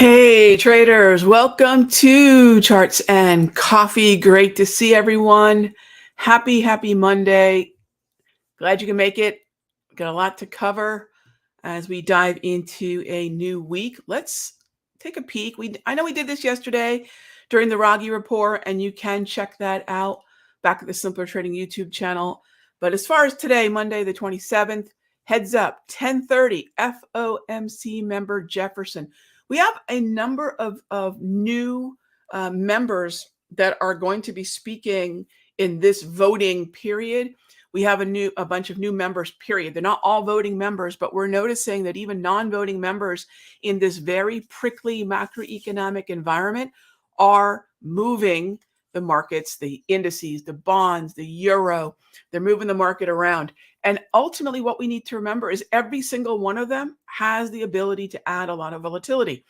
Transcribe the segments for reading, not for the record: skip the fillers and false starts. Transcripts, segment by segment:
Hey traders, welcome to Charts and Coffee. Great to see everyone. Happy Monday. Glad you can make it. Got a lot to cover as we dive into a new week. Let's take a peek. I know we did this yesterday during the Raghee report, and you can check that out back at the Simpler Trading YouTube channel. But as far as today, Monday the 27th, heads up, 10:30, FOMC member Jefferson. We have a number of new members that are going to be speaking in this voting period. We have a bunch of new members, period. They're not all voting members, but we're noticing that even non-voting members in this very prickly macroeconomic environment are moving the markets, the indices, the bonds, the euro. They're moving the market around. And ultimately, what we need to remember is every single one of them has the ability to add a lot of volatility.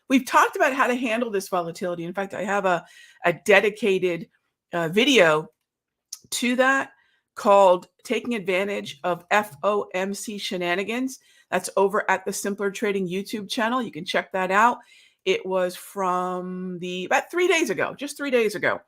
We've talked about how to handle this volatility. In fact, I have a dedicated video to that called Taking Advantage of FOMC Shenanigans. That's over at the Simpler Trading YouTube channel. You can check that out. It was from about 3 days ago, just 3 days ago.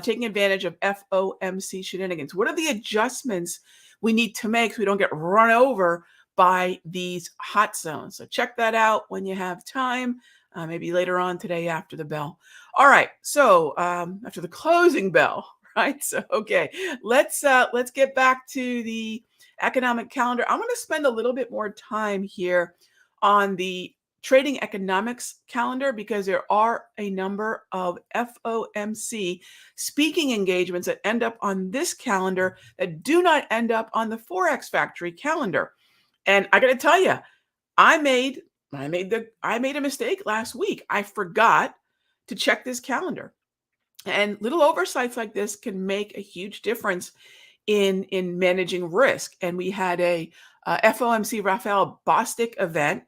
Taking advantage of FOMC shenanigans. What are the adjustments we need to make so we don't get run over by these hot zones? So check that out when you have time, maybe later on today after the bell. All right, so after the closing bell, right? So okay, let's get back to the economic calendar. I'm going to spend a little bit more time here on the trading economics calendar because there are a number of FOMC speaking engagements that end up on this calendar that do not end up on the Forex Factory calendar. And I got to tell you, I made a mistake last week. I forgot to check this calendar. And little oversights like this can make a huge difference in managing risk. And we had a FOMC Raphael Bostic event,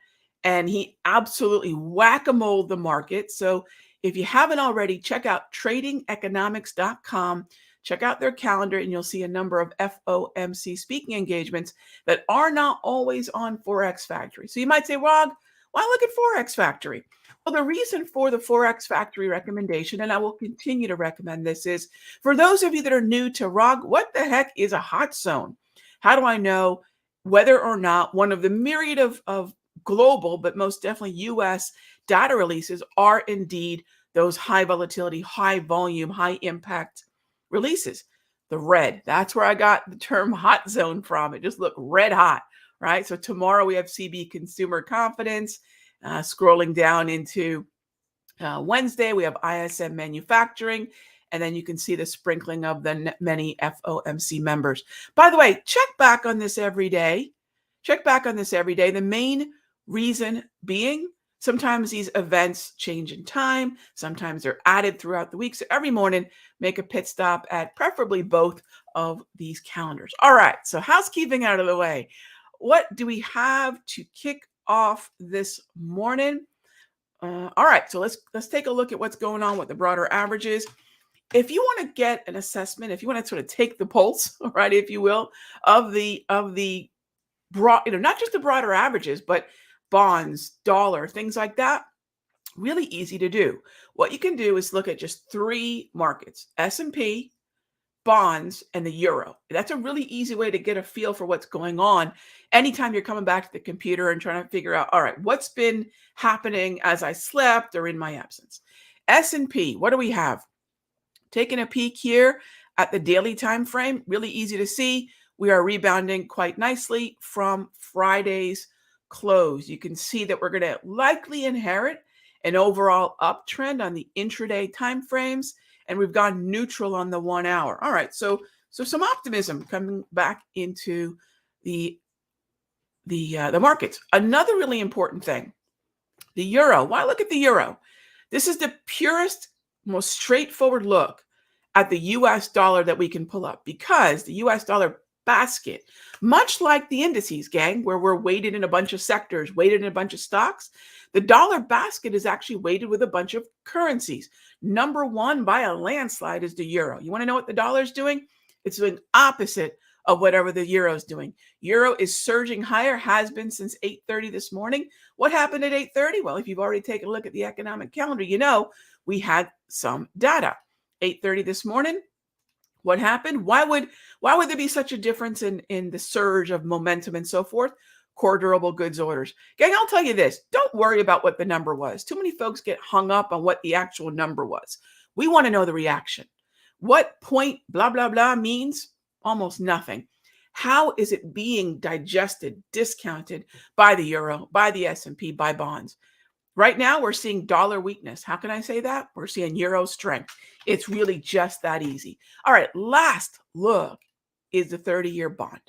and he absolutely whack-a-moled the market. So if you haven't already, check out tradingeconomics.com. Check out their calendar, and you'll see a number of FOMC speaking engagements that are not always on Forex Factory. So you might say, Rog, why look at Forex Factory? Well, the reason for the Forex Factory recommendation, and I will continue to recommend this, is for those of you that are new to Rog, what the heck is a hot zone? How do I know whether or not one of the myriad of global, but most definitely US data releases are indeed those high volatility, high volume, high impact releases? The red, that's where I got the term hot zone from. It just looked red hot, right? So tomorrow we have CB consumer confidence. Scrolling down into Wednesday, we have ISM manufacturing, and then you can see the sprinkling of the many FOMC members. By the way, check back on this every day. Check back on this every day. The main reason being, sometimes these events change in time. Sometimes they're added throughout the week. So every morning, make a pit stop at preferably both of these calendars. All right, so housekeeping out of the way. What do we have to kick off this morning? All right, so let's take a look at what's going on with the broader averages. If you want to get an assessment, if you want to sort of take the pulse, right, if you will, of the broad, not just the broader averages, but bonds, dollar, things like that, really easy to do. What you can do is look at just 3 markets: S&P, bonds, and the euro. That's a really easy way to get a feel for what's going on anytime you're coming back to the computer and trying to figure out, all right, what's been happening as I slept or in my absence. S&P, what do we have? Taking a peek here at the daily time frame, really easy to see. We are rebounding quite nicely from Friday's close. You can see that we're going to likely inherit an overall uptrend on the intraday time frames, and we've gone neutral on the 1 hour. All right, so some optimism coming back into the markets. Another really important thing, the euro. Why look at the euro? This is the purest, most straightforward look at the US dollar that we can pull up, because the US dollar basket, much like the indices, gang, where we're weighted in a bunch of sectors, weighted in a bunch of stocks, the dollar basket is actually weighted with a bunch of currencies. Number one by a landslide is the euro. You want to know what the dollar is doing? It's doing opposite of whatever the euro is doing. Euro is surging higher, has been since 8:30 this morning. What happened at 8:30? Well, if you've already taken a look at the economic calendar, you know we had some data. 8:30 this morning. What happened? Why would there be such a difference in the surge of momentum and so forth? Core durable goods orders. Gang, I'll tell you this. Don't worry about what the number was. Too many folks get hung up on what the actual number was. We want to know the reaction. What point blah, blah, blah means? Almost nothing. How is it being digested, discounted by the euro, by the S&P, by bonds? Right now, we're seeing dollar weakness. How can I say that? We're seeing euro strength. It's really just that easy. All right, last look is the 30-year bond.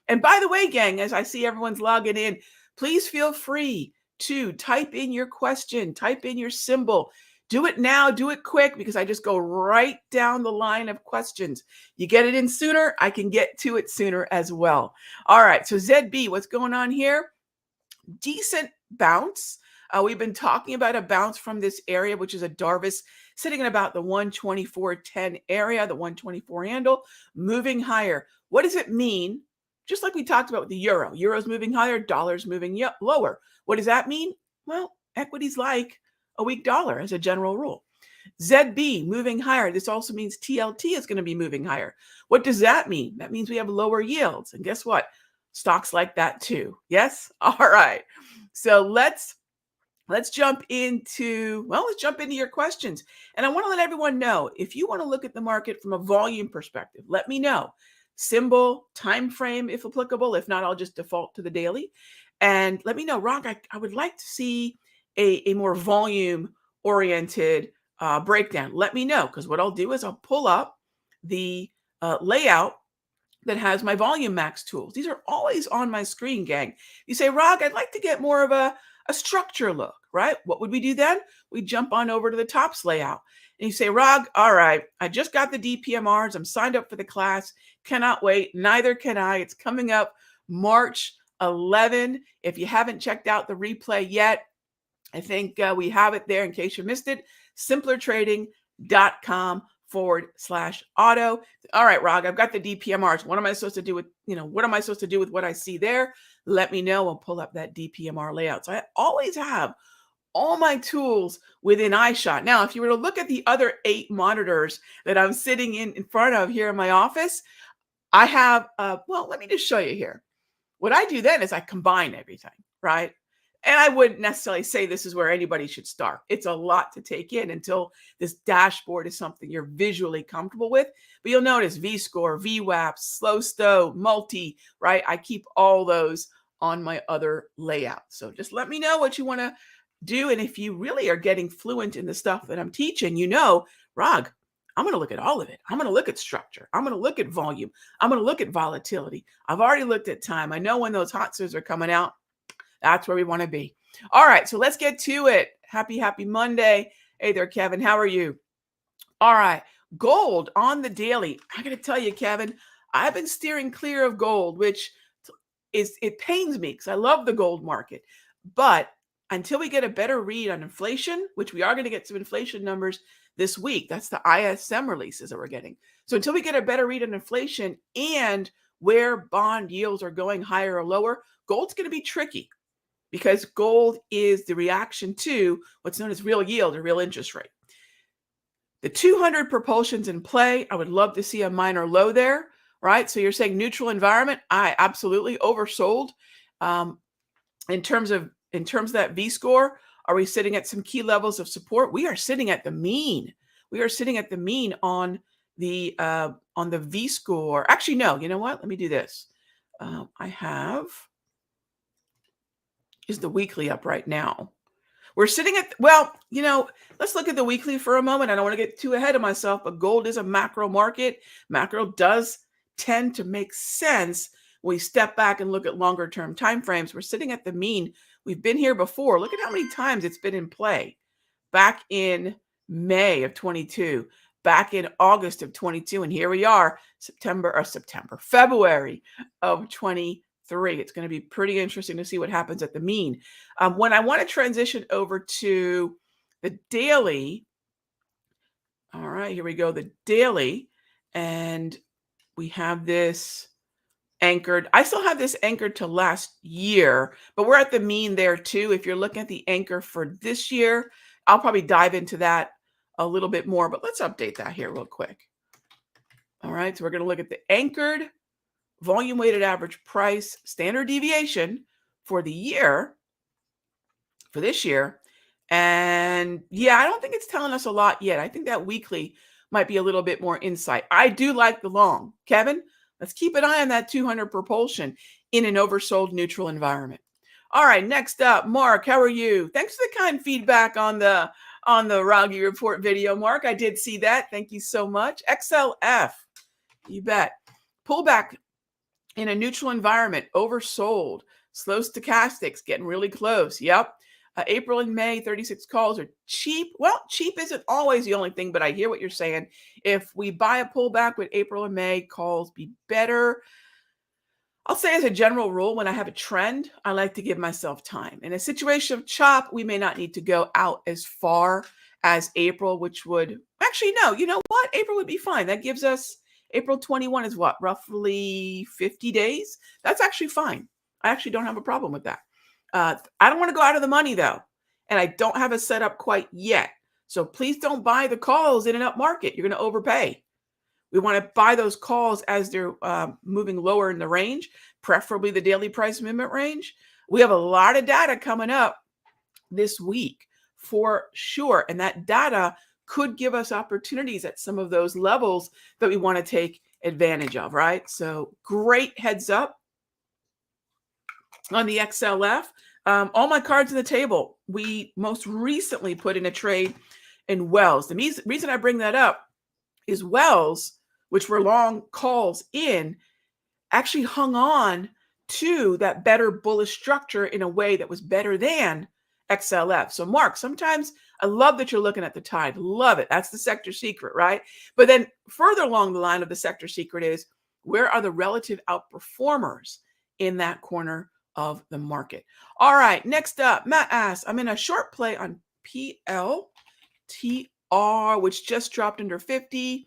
And by the way, gang, as I see everyone's logging in, please feel free to type in your question, type in your symbol. Do it now, do it quick, because I just go right down the line of questions. You get it in sooner, I can get to it sooner as well. All right, so ZB, what's going on here? Decent bounce. We've been talking about a bounce from this area, which is a Darvis sitting in about the 124.10 area, the 124 handle, moving higher. What does it mean? Just like we talked about with the euro. Euro's moving higher, dollar's moving lower. What does that mean? Well, equities like a weak dollar as a general rule. ZB moving higher. This also means TLT is going to be moving higher. What does that mean? That means we have lower yields. And guess what? Stocks like that too. Yes? All right. So let's jump into, let's jump into your questions. And I want to let everyone know, if you want to look at the market from a volume perspective, let me know. Symbol, time frame, if applicable. If not, I'll just default to the daily. And let me know, Rock, I would like to see a more volume-oriented breakdown. Let me know, because what I'll do is I'll pull up the layout that has my volume max tools. These are always on my screen, gang. You say, Rock, I'd like to get more of a structure look, right? What would we do then? We jump on over to the tops layout. And you say, Rog, all right, I just got the DPMRs. I'm signed up for the class. Cannot wait. Neither can I. It's coming up March 11. If you haven't checked out the replay yet, I think we have it there in case you missed it. simplertrading.com/auto. All right, Rog, I've got the DPMRs. What am I supposed to do with, what am I supposed to do with what I see there? Let me know. I'll pull up that DPMR layout. So I always have all my tools within iShot. Now, if you were to look at the other 8 monitors that I'm sitting in front of here in my office, I have, let me just show you here. What I do then is I combine everything, right? And I wouldn't necessarily say this is where anybody should start. It's a lot to take in until this dashboard is something you're visually comfortable with. But you'll notice V-score, VWAP, slow stow, multi, right? I keep all those on my other layout. So just let me know what you want to do. And if you really are getting fluent in the stuff that I'm teaching, Rog, I'm going to look at all of it. I'm going to look at structure. I'm going to look at volume. I'm going to look at volatility. I've already looked at time. I know when those hot swings are coming out. That's where we want to be. All right, so let's get to it. Happy Monday. Hey there, Kevin. How are you? All right, gold on the daily. I got to tell you, Kevin, I've been steering clear of gold, which it pains me because I love the gold market. But until we get a better read on inflation, which we are going to get some inflation numbers this week, that's the ISM releases that we're getting. So until we get a better read on inflation and where bond yields are going higher or lower, gold's going to be tricky, because gold is the reaction to what's known as real yield or real interest rate. The 200 propulsion's in play. I would love to see a minor low there, right? So you're saying neutral environment. I absolutely oversold. In terms of that V-score, are we sitting at some key levels of support? We are sitting at the mean. We are sitting at the mean on the V-score. Actually, no. You know what? Let me do this. Is the weekly up right now? We're sitting at, let's look at the weekly for a moment. I don't want to get too ahead of myself, but gold is a macro market. Macro does tend to make sense when we step back and look at longer term time frames. We're sitting at the mean. We've been here before. Look at how many times it's been in play. Back in May of 22, back in August of 22, and here we are, February of 23. It's going to be pretty interesting to see what happens at the mean. When I want to transition over to the daily, all right, here we go, the daily, and we have this anchored. I still have this anchored to last year, but we're at the mean there too. If you're looking at the anchor for this year, I'll probably dive into that a little bit more, but let's update that here real quick. All right, so we're going to look at the anchored volume weighted average price standard deviation for the year, for this year. And yeah, I don't think it's telling us a lot yet. I think that weekly might be a little bit more insight. I do like the long. Kevin, let's keep an eye on that 200 propulsion in an oversold neutral environment. All right, next up, Mark, how are you? Thanks for the kind feedback on the Raghee report video, Mark. I did see that. Thank you so much. XLF, you bet. Pullback in a neutral environment, oversold. Slow stochastics getting really close. Yep. April and May, 36 calls are cheap. Well, cheap isn't always the only thing, but I hear what you're saying. If we buy a pullback with April and May, calls be better. I'll say as a general rule, when I have a trend, I like to give myself time. In a situation of chop, we may not need to go out as far as April, which would actually, no, you know what? April would be fine. That gives us April 21 is what? Roughly 50 days. That's actually fine. I actually don't have a problem with that. I don't want to go out of the money though. And I don't have a setup quite yet. So please don't buy the calls in an up market. You're going to overpay. We want to buy those calls as they're moving lower in the range, preferably the daily price movement range. We have a lot of data coming up this week for sure. And that data could give us opportunities at some of those levels that we want to take advantage of, right? So great heads up on the XLF. All my cards on the table. We most recently put in a trade in Wells. The reason I bring that up is Wells, which were long calls in, actually hung on to that better bullish structure in a way that was better than XLF. So Mark, sometimes I love that you're looking at the tide. Love it. That's the sector secret, right? But then further along the line of the sector secret is, where are the relative outperformers in that corner of the market? All right, next up, Matt asks, I'm in a short play on PLTR, which just dropped under 50.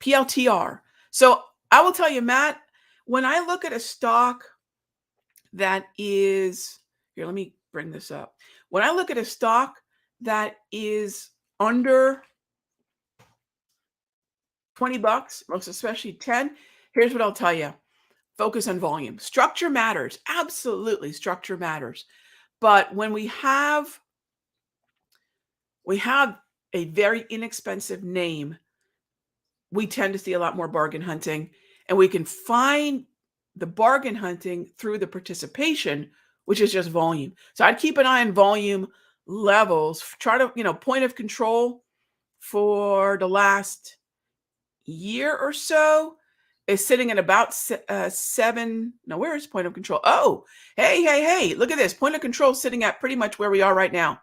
PLTR. So I will tell you, Matt, when I look at a stock that is, here, let me bring this up. When I look at a stock that is under 20 bucks, most especially 10, here's what I'll tell you. Focus on volume. Structure matters. Absolutely, structure matters. But when we have a very inexpensive name, we tend to see a lot more bargain hunting, and we can find the bargain hunting through the participation, which is just volume. So I'd keep an eye on volume levels. Try to, point of control for the last year or so is sitting at about 7. No, where is point of control? Oh, hey, look at this. Point of control sitting at pretty much where we are right now.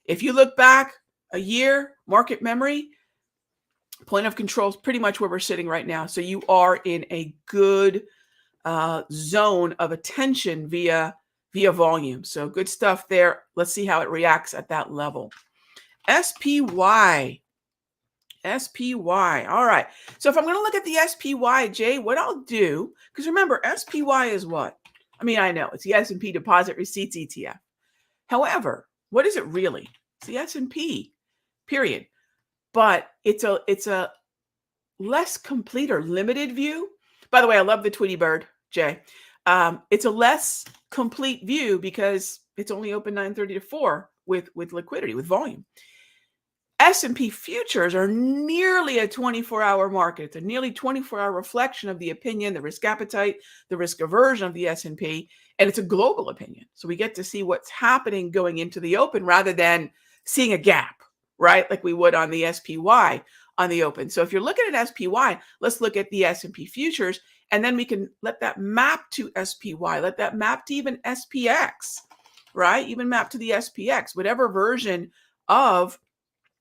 If you look back a year, market memory, point of control is pretty much where we're sitting right now. So you are in a good zone of attention via volume. So good stuff there. Let's see how it reacts at that level. SPY. All right. So if I'm going to look at the SPY, Jay, what I'll do, because remember, SPY is what? I mean, I know it's the S&P Deposit Receipts ETF. However, what is it really? It's the S&P, period. But it's a less complete or limited view. By the way, I love the Tweety Bird, Jay. It's a less complete view because it's only open 9:30 to 4 with liquidity, with volume. S&P futures are nearly a 24-hour market. It's a nearly 24-hour reflection of the opinion, the risk appetite, the risk aversion of the S&P, and it's a global opinion. So we get to see what's happening going into the open rather than seeing a gap, right? Like we would on the SPY on the open. So if you're looking at SPY, let's look at the S&P futures, and then we can let that map to SPY, let that map to even SPX, right? Even map to the SPX, whatever version of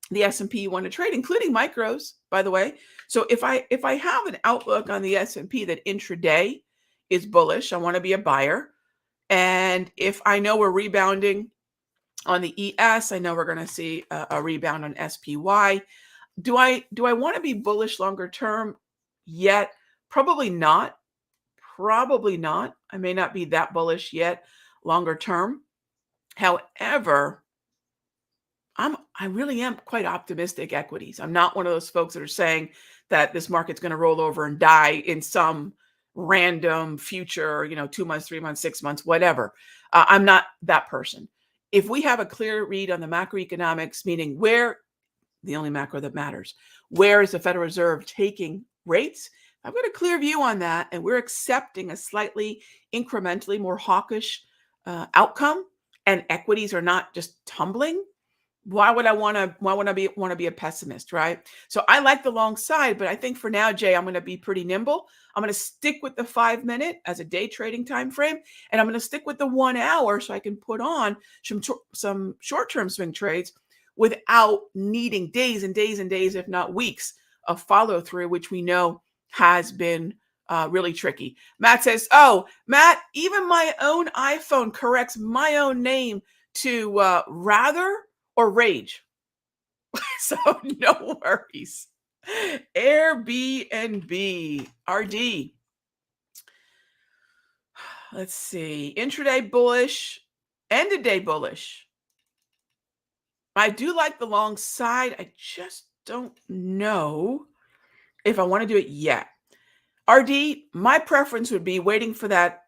the S&P you want to trade, including micros, by the way. So if I have an outlook on the S&P that intraday is bullish, I want to be a buyer. And if I know we're rebounding on the ES, I know we're going to see a rebound on SPY. Do I want to be bullish longer term? yet. Probably not. Probably not. I may not be that bullish yet longer term. However, I really am quite optimistic equities. I'm not one of those folks that are saying that this market's going to roll over and die in some random future, 2 months, 3 months, 6 months, whatever. I'm not that person. If we have a clear read on the macroeconomics, meaning where the only macro that matters, where is the Federal Reserve taking rates? I've got a clear view on that, and we're accepting a slightly incrementally more hawkish outcome, and equities are not just tumbling. Why would I want to be a pessimist, right? So I like the long side, but I think for now, Jay, I'm going to be pretty nimble. I'm going to stick with the 5 minute as a day trading time frame, and I'm going to stick with the 1 hour so I can put on some short-term swing trades without needing days and days and days, if not weeks, of follow through, which we know has been really tricky. Matt says, "Oh, Matt, even my own iPhone corrects my own name to rather or rage." So no worries. Airbnb, RD. Let's see. Intraday bullish, end of day bullish. I do like the long side. I just don't know if I want to do it yet. RD, my preference would be waiting for that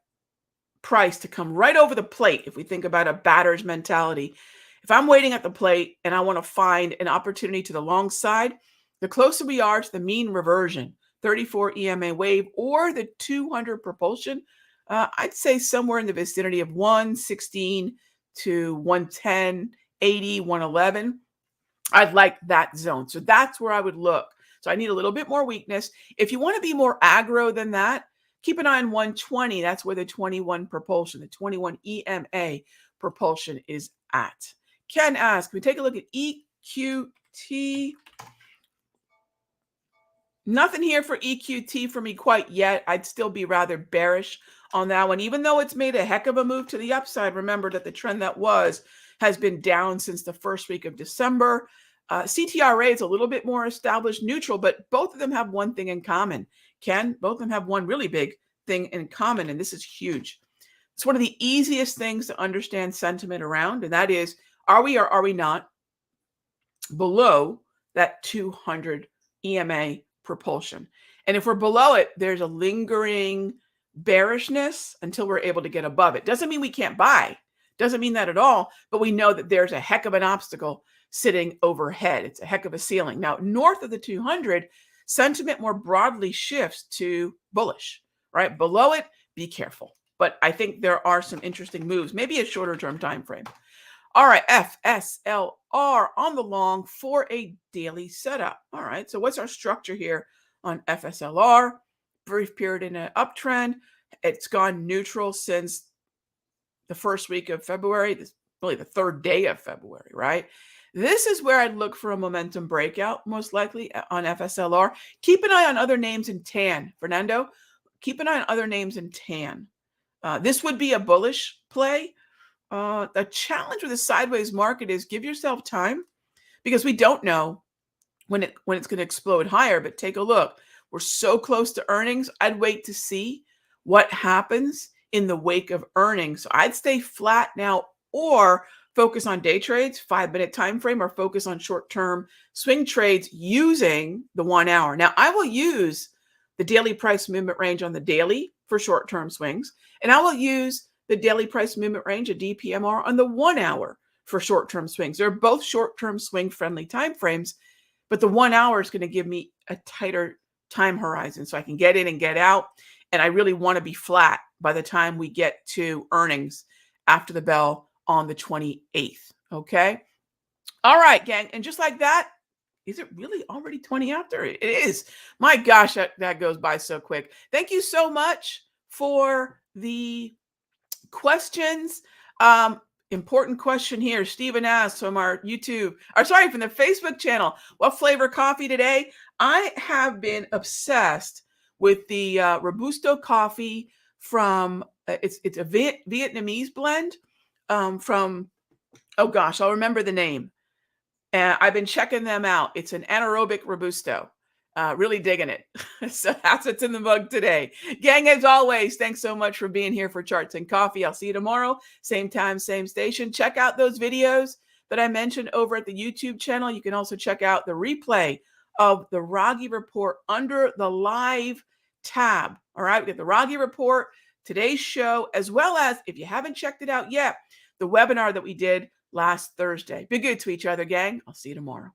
price to come right over the plate. If we think about a batter's mentality, if I'm waiting at the plate and I want to find an opportunity to the long side, the closer we are to the mean reversion, 34 EMA wave or the 200 propulsion, I'd say somewhere in the vicinity of 116 to 110, 80, 111. I'd like that zone. So that's where I would look. So I need a little bit more weakness. If you want to be more aggro than that, keep an eye on 120. That's where the 21 propulsion, the 21 EMA propulsion is at. Ken asks, we take a look at EQT. Nothing here for EQT for me quite yet. I'd still be rather bearish on that one, even though it's made a heck of a move to the upside. Remember that the trend that has been down since the first week of December. CTRA is a little bit more established neutral, but both of them have one thing in common. Ken, both of them have one really big thing in common, and this is huge. It's one of the easiest things to understand sentiment around, and that is, are we or are we not below that 200 EMA propulsion? And if we're below it, there's a lingering bearishness until we're able to get above it. Doesn't mean we can't buy. Doesn't mean that at all, but we know that there's a heck of an obstacle sitting overhead. It's a heck of a ceiling. Now, north of the 200, sentiment more broadly shifts to bullish, right? Below it, be careful. But I think there are some interesting moves, maybe a shorter term time frame. All right, FSLR on the long for a daily setup. All right, so what's our structure here on FSLR? Brief period in an uptrend. It's gone neutral since the first week of February, really the third day of February, right? This is where I'd look for a momentum breakout, most likely on FSLR. Keep an eye on other names in tan. Fernando, keep an eye on other names in tan. This would be a bullish play. The challenge with a sideways market is give yourself time, because we don't know when it's going to explode higher. But take a look. We're so close to earnings. I'd wait to see what happens in the wake of earnings. So I'd stay flat now, or focus on day trades, 5-minute time frame, or focus on short-term swing trades using the 1 hour. Now, I will use the daily price movement range on the daily for short-term swings, and I will use the daily price movement range, a DPMR, on the 1 hour for short-term swings. They're both short-term swing-friendly time frames, but the 1 hour is going to give me a tighter time horizon so I can get in and get out, and I really want to be flat by the time we get to earnings after the bell on the 28th. Okay. All right, gang. And just like that, is it really already 20 after? It is. My gosh, that goes by so quick. Thank you so much for the questions. Important question here. Stephen asks from our from the Facebook channel, what flavor coffee today? I have been obsessed with the Robusto coffee from, it's a Vietnamese blend from, oh gosh, I'll remember the name. And I've been checking them out. It's an anaerobic Robusto. Really digging it. So that's what's in the mug today. Gang, as always, thanks so much for being here for Charts and Coffee. I'll see you tomorrow. Same time, same station. Check out those videos that I mentioned over at the YouTube channel. You can also check out the replay of the Raghee report under the live tab. All right, we get the Raghee report, today's show, as well as, if you haven't checked it out yet, the webinar that we did last Thursday. Be good to each other, gang. I'll see you tomorrow.